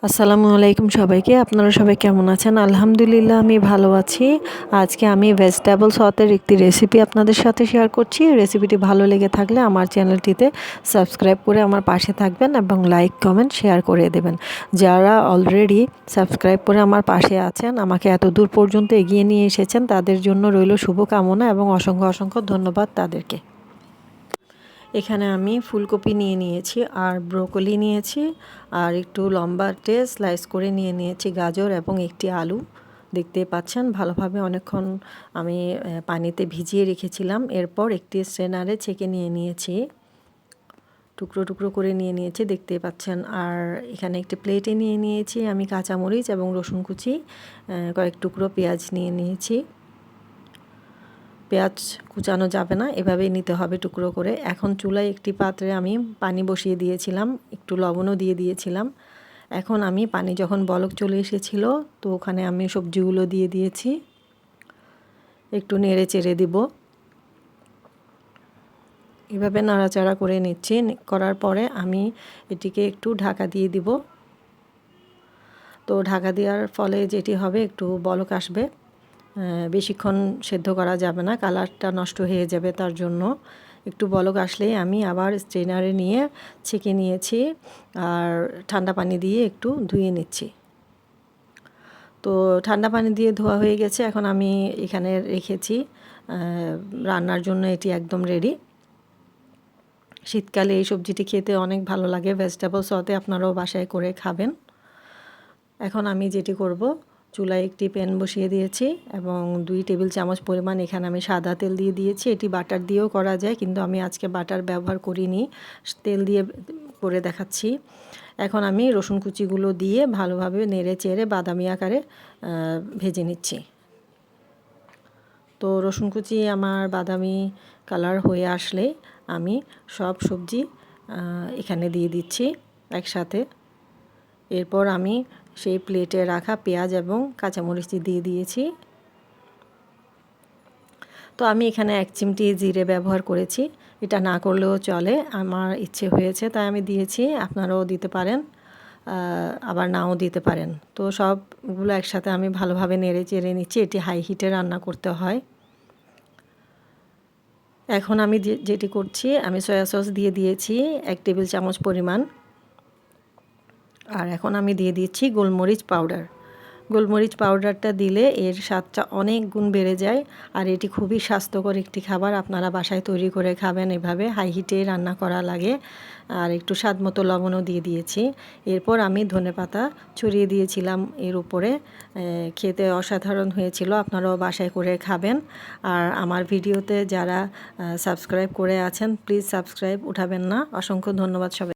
আসসালামু আলাইকুম সবাইকে। আপনারা সবাই কেমন আছেন? আলহামদুলিল্লাহ আমি ভালো আছি। আজকে আমি ভেজিটেবল সসের একটি রেসিপি আপনাদের সাথে শেয়ার করছি। রেসিপিটি ভালো লেগে থাকলে আমার চ্যানেলটিতে সাবস্ক্রাইব করে আমার পাশে থাকবেন এবং লাইক, কমেন্ট, শেয়ার করে দেবেন। যারা অলরেডি সাবস্ক্রাইব করে আমার পাশে আছেন, আমাকে এত দূর পর্যন্ত এগিয়ে নিয়ে এসেছেন, তাদের জন্য রইল শুভকামনা এবং অসংখ্য অসংখ্য ধন্যবাদ তাদেরকে। এখানে আমি ফুলকপি নিয়ে নিয়েছি আর ব্রোকলি নিয়েছি আর একটু লম্বাটে স্লাইস করে নিয়ে নিয়েছি গাজর এবং একটি আলু। দেখতে পাচ্ছেন ভালোভাবে অনেকক্ষণ আমি পানিতে ভিজিয়ে রেখেছিলাম। এরপর একটি স্ট্রেনারে ছেঁকে নিয়ে নিয়েছি, টুকরো টুকরো করে নিয়ে নিয়েছি, দেখতে পাচ্ছেন। আর এখানে একটি প্লেটে নিয়ে নিয়েছি আমি কাঁচামরিচ এবং রসুন কুচি, কয়েক টুকরো পেঁয়াজ নিয়ে নিয়েছি। পেঁয়াজ কুচানো যাবে না, এভাবেই নিতে হবে টুকরো করে। এখন চুলায় একটি পাত্রে আমি পানি বসিয়ে দিয়েছিলাম, একটু লবণও দিয়ে দিয়েছিলাম। এখন আমি পানি যখন বলক চলে এসেছিল, তো ওখানে আমি সবজিগুলো দিয়ে দিয়েছি, একটু নেড়ে চেড়ে দিব। এভাবে নাড়াচাড়া করে নিচ্ছি। করার পরে আমি এটিকে একটু ঢাকা দিয়ে দিব। তো ঢাকা দেওয়ার ফলে যেটি হবে, একটু বলক আসবে। বেশিক্ষণ সেদ্ধ করা যাবে না, কালারটা নষ্ট হয়ে যাবে। তার জন্য একটু বলক আসলেই আমি আবার স্ট্রেনারে নিয়ে ছেঁকে নিয়েছি আর ঠান্ডা পানি দিয়ে একটু ধুয়ে নিচ্ছি। তো ঠান্ডা পানি দিয়ে ধোয়া হয়ে গেছে। এখন আমি এখানে রেখেছি রান্নার জন্য, এটি একদম রেডি। শীতকালে এই সবজিটি খেতে অনেক ভালো লাগে। ভেজিটেবল সসে আপনারাও বাসায় করে খাবেন। এখন আমি যেটি করব, চুলায় একটি প্যান বসিয়ে দিয়েছি এবং 2 টেবিল চামচ পরিমাণ এখানে আমি সাদা তেল দিয়ে দিয়েছি। এটি বাটার দিয়েও করা যায়, কিন্তু আমি আজকে বাটার ব্যবহার করিনি, তেল দিয়ে করে দেখাচ্ছি। এখন আমি রসুন কুচিগুলো দিয়ে ভালোভাবে নেড়ে চেড়ে বাদামি আকারে ভেজে নিচ্ছি। তো রসুন কুচি আমার বাদামি কালার হয়ে আসলে আমি সব সবজি এখানে দিয়ে দিচ্ছি একসাথে। এরপর আমি সেই প্লেটে রাখা পেঁয়াজ এবং কাঁচামরিচ দিয়ে দিয়েছি। তো আমি এখানে 1 চিমটি জিরে ব্যবহার করেছি, এটা না করলেও চলে, আমার ইচ্ছে হয়েছে তাই আমি দিয়েছি। আপনারাও দিতে পারেন, আবার নাও দিতে পারেন। তো সবগুলো একসাথে আমি ভালোভাবে নেড়ে চেড়ে নিচ্ছি। এটি হাই হিটে রান্না করতে হয়। এখন আমি যেটি করছি, আমি সয়া সস দিয়ে দিয়েছি 1 টেবিল চামচ পরিমাণ। আর এখন আমি দিয়ে দিচ্ছি গোলমরিচ পাউডার। গোলমরিচ পাউডারটা দিলে এর স্বাদটা অনেক গুণ বেড়ে যায়। আর এটি খুবই স্বাস্থ্যকর একটি খাবার, আপনারা বাসায় তৈরি করে খাবেন। এভাবে হাই হিটে রান্না করা লাগে। আর একটু স্বাদ মতো লবণও দিয়ে দিয়েছি। এরপর আমি ধনেপাতা ছড়িয়ে দিয়েছিলাম এর উপরে। খেতে অসাধারণ হয়েছিল, আপনারাও বাসায় করে খাবেন। আর আমার ভিডিওতে যারা সাবস্ক্রাইব করে আছেন, প্লিজ সাবস্ক্রাইব উঠাবেন না। অসংখ্য ধন্যবাদ সবাই।